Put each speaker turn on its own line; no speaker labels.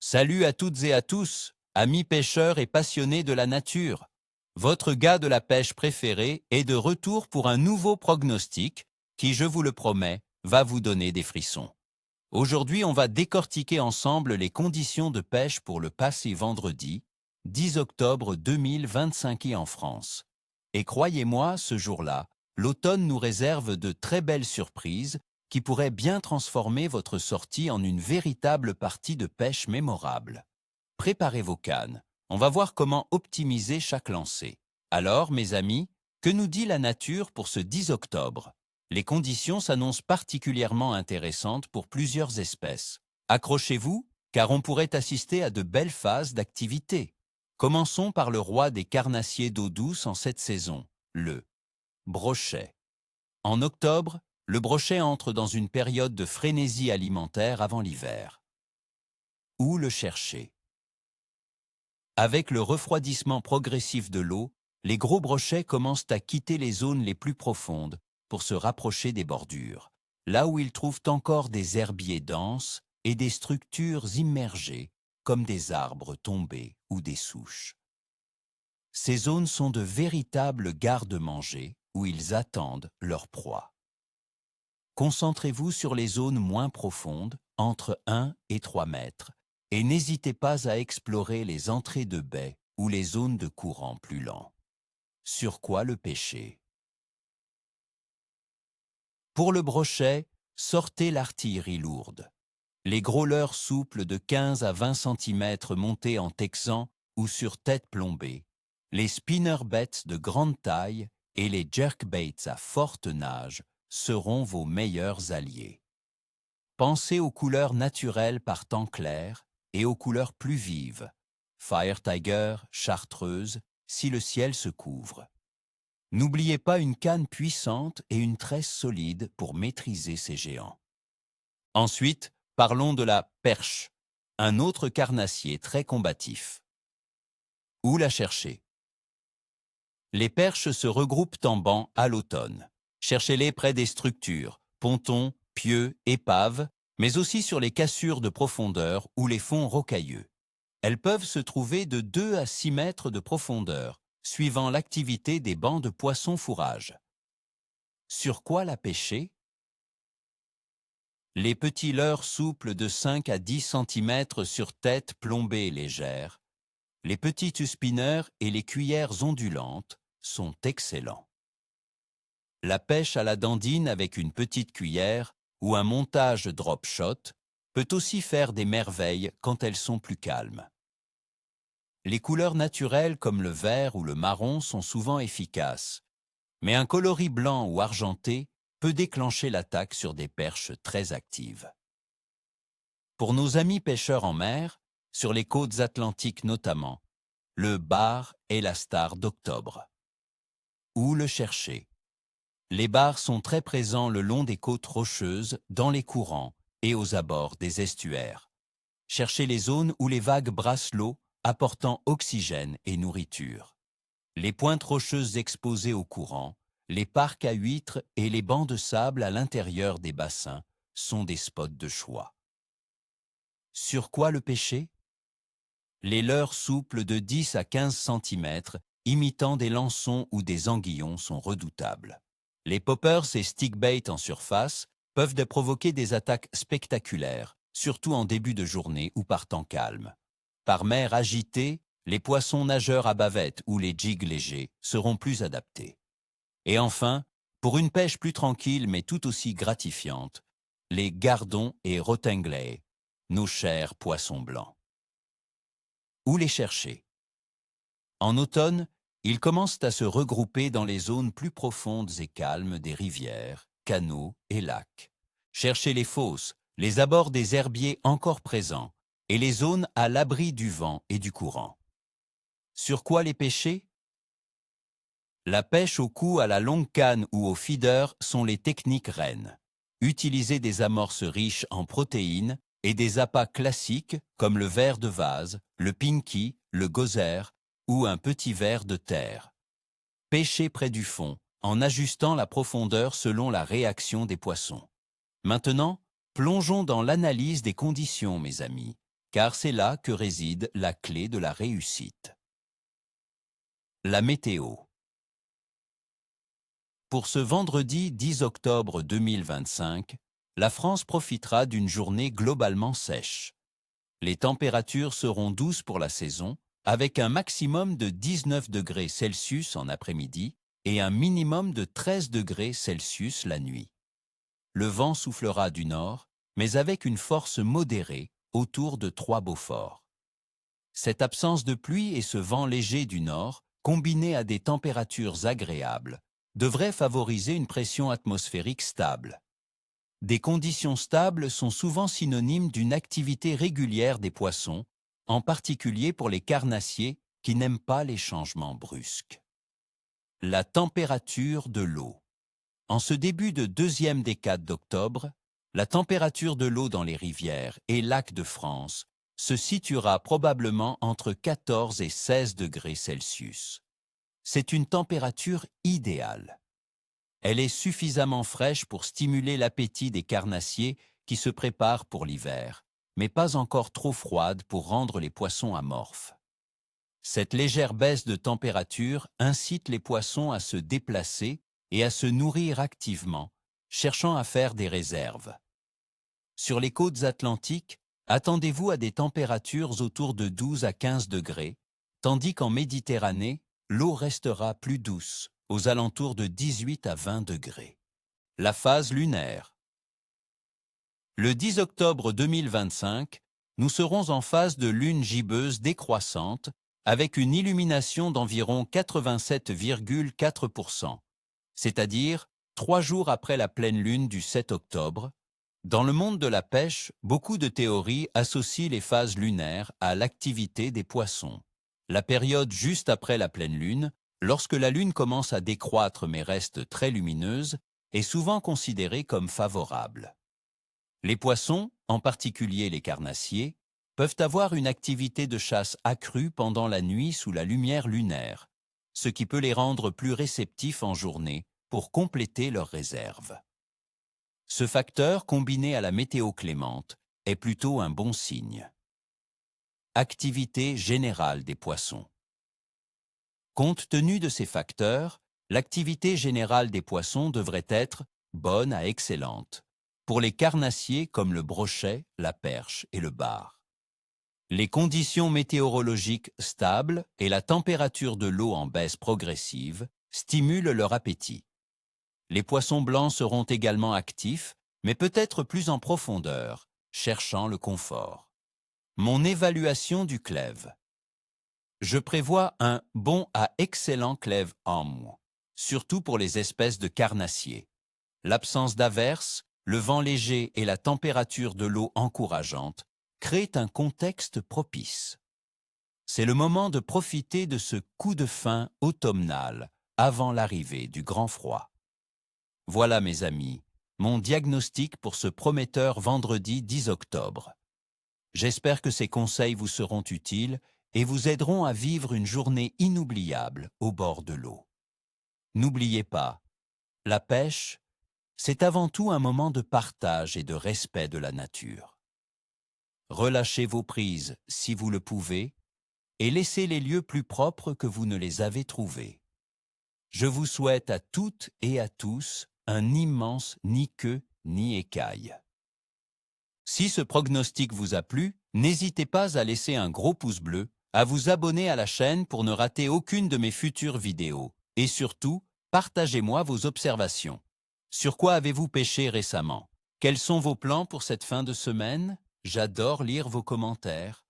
Salut à toutes et à tous, amis pêcheurs et passionnés de la nature. Votre gars de la pêche préféré est de retour pour un nouveau prognostic qui, je vous le promets, va vous donner des frissons. Aujourd'hui, on va décortiquer ensemble les conditions de pêche pour le passé vendredi, 10 octobre 2025 en France. Et croyez-moi, ce jour-là, l'automne nous réserve de très belles surprises qui pourraient bien transformer votre sortie en une véritable partie de pêche mémorable. Préparez vos cannes, on va voir comment optimiser chaque lancée. Alors, mes amis, que nous dit la nature pour ce 10 octobre? Les conditions s'annoncent particulièrement intéressantes pour plusieurs espèces. Accrochez-vous, car on pourrait assister à de belles phases d'activité. Commençons par le roi des carnassiers d'eau douce en cette saison, le brochet. En octobre, le brochet entre dans une période de frénésie alimentaire avant l'hiver. Où le chercher? Avec le refroidissement progressif de l'eau, les gros brochets commencent à quitter les zones les plus profondes pour se rapprocher des bordures, là où ils trouvent encore des herbiers denses et des structures immergées, comme des arbres tombés ou des souches. Ces zones sont de véritables garde-manger où ils attendent leur proie. Concentrez-vous sur les zones moins profondes, entre 1 et 3 mètres, et n'hésitez pas à explorer les entrées de baies ou les zones de courant plus lents. Sur quoi le pêcher? Pour le brochet, sortez l'artillerie lourde. Les gros leurres souples de 15 à 20 cm montés en texan ou sur tête plombée, les spinnerbaits de grande taille et les jerkbaits à forte nage seront vos meilleurs alliés. Pensez aux couleurs naturelles par temps clair et aux couleurs plus vives, Fire Tiger, chartreuse, si le ciel se couvre. N'oubliez pas une canne puissante et une tresse solide pour maîtriser ces géants. Ensuite, parlons de la perche, un autre carnassier très combatif. Où la chercher? Les perches se regroupent en bancs à l'automne. Cherchez-les près des structures, pontons, pieux, épaves, mais aussi sur les cassures de profondeur ou les fonds rocailleux. Elles peuvent se trouver de 2 à 6 mètres de profondeur, suivant l'activité des bancs de poissons-fourrage. Sur quoi la pêcher? Les petits leurres souples de 5 à 10 cm sur tête plombée légère, les petits spinners et les cuillères ondulantes sont excellents. La pêche à la dandine avec une petite cuillère ou un montage drop shot peut aussi faire des merveilles quand elles sont plus calmes. Les couleurs naturelles comme le vert ou le marron sont souvent efficaces, mais un coloris blanc ou argenté peut déclencher l'attaque sur des perches très actives. Pour nos amis pêcheurs en mer, sur les côtes atlantiques notamment, le bar est la star d'octobre. Où le chercher? Les bars sont très présents le long des côtes rocheuses, dans les courants et aux abords des estuaires. Cherchez les zones où les vagues brassent l'eau, apportant oxygène et nourriture. Les pointes rocheuses exposées au courant, les parcs à huîtres et les bancs de sable à l'intérieur des bassins sont des spots de choix. Sur quoi le pêcher? Les leurres souples de 10 à 15 cm, imitant des lançons ou des anguillons, sont redoutables. Les poppers et stickbaits en surface peuvent provoquer des attaques spectaculaires, surtout en début de journée ou par temps calme. Par mer agitée, les poissons nageurs à bavette ou les jigs légers seront plus adaptés. Et enfin, pour une pêche plus tranquille mais tout aussi gratifiante, les gardons et rottinglets, nos chers poissons blancs. Où les chercher? En automne, ils commencent à se regrouper dans les zones plus profondes et calmes des rivières, canaux et lacs. Cherchez les fosses, les abords des herbiers encore présents et les zones à l'abri du vent et du courant. Sur quoi les pêcher? La pêche au coup à la longue canne ou au feeder sont les techniques reines. Utilisez des amorces riches en protéines et des appâts classiques comme le ver de vase, le pinky, le gozer ou un petit ver de terre. Pêchez près du fond, en ajustant la profondeur selon la réaction des poissons. Maintenant, plongeons dans l'analyse des conditions, mes amis, car c'est là que réside la clé de la réussite. La météo. Pour ce vendredi 10 octobre 2025, la France profitera d'une journée globalement sèche. Les températures seront douces pour la saison, avec un maximum de 19 degrés Celsius en après-midi et un minimum de 13 degrés Celsius la nuit. Le vent soufflera du nord, mais avec une force modérée autour de 3 Beaufort. Cette absence de pluie et ce vent léger du nord, combinés à des températures agréables, devraient favoriser une pression atmosphérique stable. Des conditions stables sont souvent synonymes d'une activité régulière des poissons, en particulier pour les carnassiers qui n'aiment pas les changements brusques. La température de l'eau. En ce début de deuxième décade d'octobre, la température de l'eau dans les rivières et lacs de France se situera probablement entre 14 et 16 degrés Celsius. C'est une température idéale. Elle est suffisamment fraîche pour stimuler l'appétit des carnassiers qui se préparent pour l'hiver, mais pas encore trop froide pour rendre les poissons amorphes. Cette légère baisse de température incite les poissons à se déplacer et à se nourrir activement, cherchant à faire des réserves. Sur les côtes atlantiques, attendez-vous à des températures autour de 12 à 15 degrés, tandis qu'en Méditerranée, l'eau restera plus douce, aux alentours de 18 à 20 degrés. La phase lunaire. Le 10 octobre 2025, nous serons en phase de lune gibbeuse décroissante avec une illumination d'environ 87,4%, c'est-à-dire 3 jours après la pleine lune du 7 octobre. Dans le monde de la pêche, beaucoup de théories associent les phases lunaires à l'activité des poissons. La période juste après la pleine lune, lorsque la lune commence à décroître mais reste très lumineuse, est souvent considérée comme favorable. Les poissons, en particulier les carnassiers, peuvent avoir une activité de chasse accrue pendant la nuit sous la lumière lunaire, ce qui peut les rendre plus réceptifs en journée pour compléter leurs réserves. Ce facteur, combiné à la météo clémente, est plutôt un bon signe. Activité générale des poissons. Compte tenu de ces facteurs, l'activité générale des poissons devrait être bonne à excellente, pour les carnassiers comme le brochet, la perche et le bar. Les conditions météorologiques stables et la température de l'eau en baisse progressive stimulent leur appétit. Les poissons blancs seront également actifs, mais peut-être plus en profondeur, cherchant le confort. Mon évaluation du clève. Je prévois un bon à excellent clève homme, surtout pour les espèces de carnassiers. L'absence d'averses, le vent léger et la température de l'eau encourageante créent un contexte propice. C'est le moment de profiter de ce coup de fin automnal avant l'arrivée du grand froid. Voilà mes amis, mon diagnostic pour ce prometteur vendredi 10 octobre. J'espère que ces conseils vous seront utiles et vous aideront à vivre une journée inoubliable au bord de l'eau. N'oubliez pas, la pêche, c'est avant tout un moment de partage et de respect de la nature. Relâchez vos prises si vous le pouvez et laissez les lieux plus propres que vous ne les avez trouvés. Je vous souhaite à toutes et à tous un immense ni queue ni écaille. Si ce prognostic vous a plu, n'hésitez pas à laisser un gros pouce bleu, à vous abonner à la chaîne pour ne rater aucune de mes futures vidéos et surtout, partagez-moi vos observations. Sur quoi avez-vous pêché récemment? Quels sont vos plans pour cette fin de semaine? J'adore lire vos commentaires.